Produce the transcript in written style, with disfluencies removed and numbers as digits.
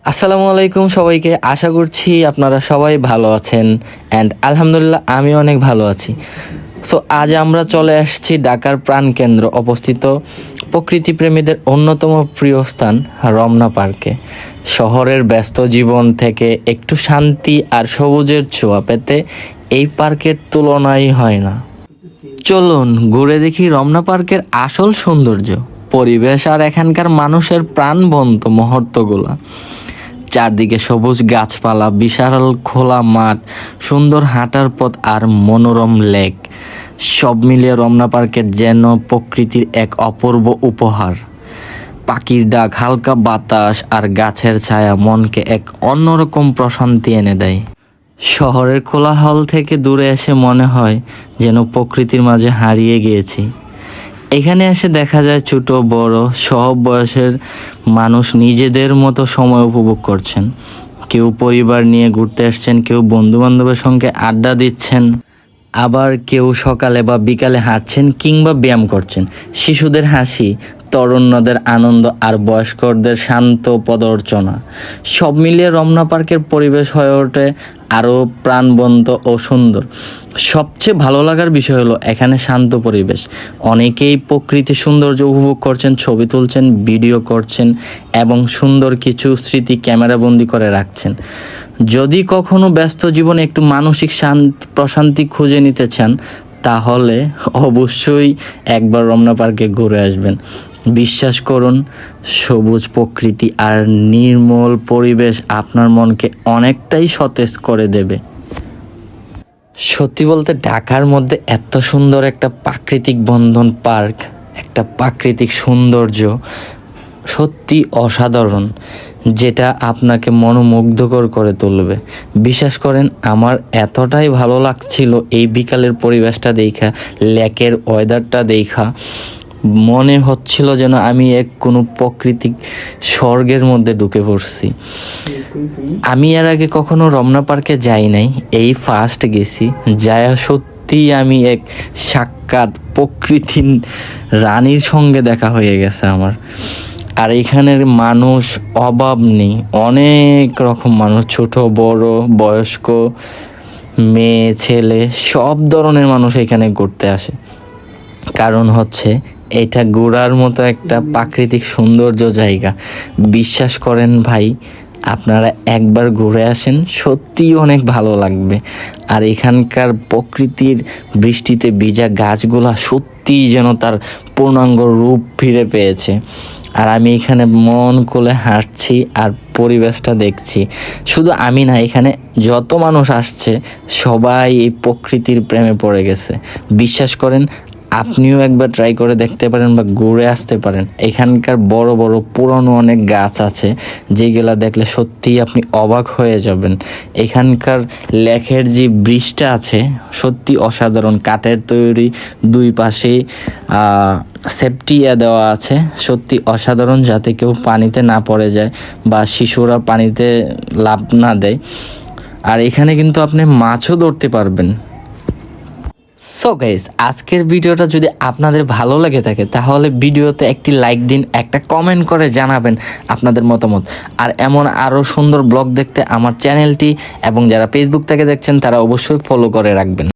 আসসালামু আলাইকুম সবাইকে। আশা করছি আপনারা সবাই ভালো আছেন অ্যান্ড আলহামদুলিল্লাহ আমি অনেক ভালো আছি। সো আজ আমরা চলে আসছি ঢাকার প্রাণকেন্দ্র অবস্থিত প্রকৃতিপ্রেমীদের অন্যতম প্রিয় স্থান রমনা পার্কে। শহরের ব্যস্ত জীবন থেকে একটু শান্তি আর সবুজের ছোঁয়া পেতে এই পার্কের তুলনাই হয় না। চলুন ঘুরে দেখি রমনা পার্কের আসল সৌন্দর্য, পরিবেশ আর এখানকার মানুষের প্রাণবন্ত মুহূর্তগুলা। চারদিকে সবুজ গাছপালা, বিশাল খোলা মাঠ, সুন্দর হাঁটার পথ আর মনোরম লেক, সব মিলিয়ে রমনা পার্কের যেন প্রকৃতির এক অপূর্ব উপহার। পাখির ডাক, হালকা বাতাস আর গাছের ছায়া মনকে এক অন্যরকম প্রশান্তি এনে দেয়। শহরের কোলাহল থেকে দূরে এসে মনে হয় যেন প্রকৃতির মাঝে হারিয়ে গিয়েছি। এখানে এসে দেখা যায় ছোট বড় সব বয়সের মানুষ নিজেদের মতো সময় উপভোগ করছেন। কেউ পরিবার নিয়ে ঘুরতে আসছেন, কেউ বন্ধু বান্ধবের সঙ্গে আড্ডা দিচ্ছেন, আবার কেউ সকালে বা বিকালে হাঁটছেন কিংবা ব্যায়াম করছেন। শিশুদের হাসি, তরুণদের আনন্দ আর বয়স্কদের শান্ত পদর্চনা, সব মিলিয়ে রমনা পার্কের পরিবেশ হয়ে ওঠে আরও প্রাণবন্ত ও সুন্দর। সবচেয়ে ভালো লাগার বিষয় হলো এখানে শান্ত পরিবেশ। অনেকেই প্রকৃতির সৌন্দর্য উপভোগ করছেন, ছবি তুলছেন, ভিডিও করছেন এবং সুন্দর কিছু স্মৃতি ক্যামেরাবন্দি করে রাখছেন। যদি কখনো ব্যস্ত জীবনে একটু মানসিক প্রশান্তি খুঁজে নিতে চান তাহলে অবশ্যই একবার রমনা পার্কে ঘুরে আসবেন। বিশ্বাস করুন, সবুজ প্রকৃতি আর নির্মল পরিবেশ আপনার মনকে অনেকটাই সতেজ করে দেবে। সত্যি বলতে ঢাকার মধ্যে এত সুন্দর একটা প্রাকৃতিক বন্ধন পার্ক, একটা প্রাকৃতিক সৌন্দর্য সত্যি অসাধারণ, যেটা আপনাকে মনোমুগ্ধকর করে তুলবে। বিশ্বাস করেন, আমার এতটাই ভালো লাগছিল এই বিকালের পরিবেশটা দেখা, লেকের ওয়েদারটা দেখা, মনে হচ্ছিল যেন আমি কোনো প্রাকৃতিক স্বর্গের মধ্যে ঢুকে পড়ছি। আমি এর আগে কখনো রমনা পার্কে যাই নাই, এই ফার্স্ট গেছি। যায় সত্যি আমি এক সাক্ষাৎ প্রকৃতির রানীর সঙ্গে দেখা হয়ে গেছে আমার। আর এখানের মানুষ অভাব নেই, অনেক রকম মানুষ, ছোট বড় বয়স্ক, মেয়ে ছেলে সব ধরনের মানুষ এখানে ঘুরতে আসে। কারণ হচ্ছে এটা ঘোরার মতো একটা প্রাকৃতিক সৌন্দর্য জায়গা। বিশ্বাস করেন ভাই, আপনারা একবার ঘুরে আসেন, সত্যিই অনেক ভালো লাগবে। আর এখানকার প্রকৃতির বৃষ্টিতে ভিজা গাছগুলা সত্যিই যেন তার পূর্ণাঙ্গ রূপ ফিরে পেয়েছে। আর আমি এখানে মন খুলে হাঁটছি আর পরিবেশটা দেখছি। শুধু আমি না, এখানে যত মানুষ আসছে সবাই এই প্রকৃতির প্রেমে পড়ে গেছে। বিশ্বাস করেন, আপনিও একবার ট্রাই করে দেখতে পারেন বা ঘুরে আসতে পারেন। এখানকার বড় বড় পুরনো অনেক গাছ আছে যেগুলা দেখলে সত্যিই আপনি অবাক হয়ে যাবেন। এখানকার লেকের যে ব্রিজটা আছে সত্যি অসাধারণ, কাঠের তৈরি, দুই পাশে সেফটি দেওয়া আছে, সত্যি অসাধারণ, যাতে কেউ পানিতে না পড়ে যায় বা শিশুরা পানিতে লাফ না দেয়। আর এখানে কিন্তু আপনি মাছও ধরতে পারবেন। সো গাইস, আজকের ভিডিওটা যদি আপনাদের ভালো লেগে থাকে তাহলে ভিডিওতে একটি লাইক দিন, একটা কমেন্ট করে জানাবেন আপনাদের মতামত। আর এমন আরও সুন্দর ব্লগ দেখতে আমার চ্যানেলটি এবং যারা ফেসবুক থেকে দেখছেন তারা অবশ্যই ফলো করে রাখবেন।